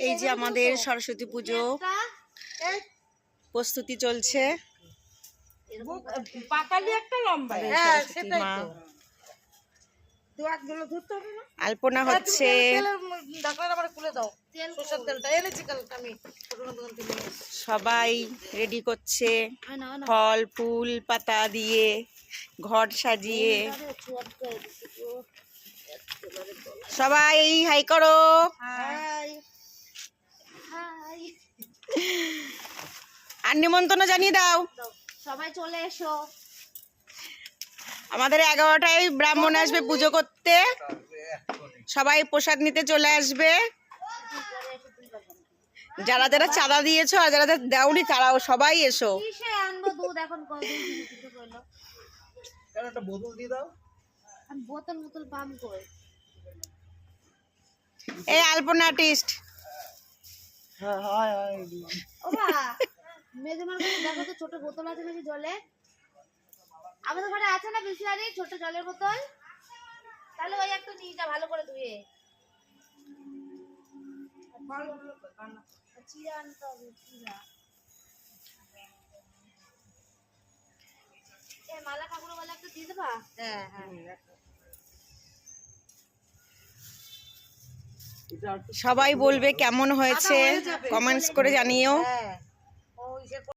এই যে আমাদের সরস্বতী পুজো প্রস্তুতি চলছে। আলপনা হচ্ছে, সবাই রেডি করছে ফল ফুল পাতা দিয়ে ঘর সাজিয়ে। সবাই হাই করো। আর নিমন্ত্রণ জানিয়ে দাও, সবাই চলে এসো। আমাদের 11টায় ব্রাহ্মণ আসবে পুজো করতে, সবাই প্রসাদ নিতে চলে আসবে। যারা যারা চাঁদা দিয়েছো আর যারা যারা দাওনি তারাও সবাই এসো। এই আলপনা আর্টিস্ট দেখো তো ছোট বোতল আছে নাকি জলে? আমাদের ঘরে আছে না বিসলারি ছোট জলের বোতল? তাহলে ওই একটা নিয়ে যা ভালো করে ধুয়ে। মালা ঠাকুর বলে একটা দিয়ে দেবা? হ্যাঁ হ্যাঁ। সবাই বলবে কেমন হয়েছে, কমেন্টস করে জানিও।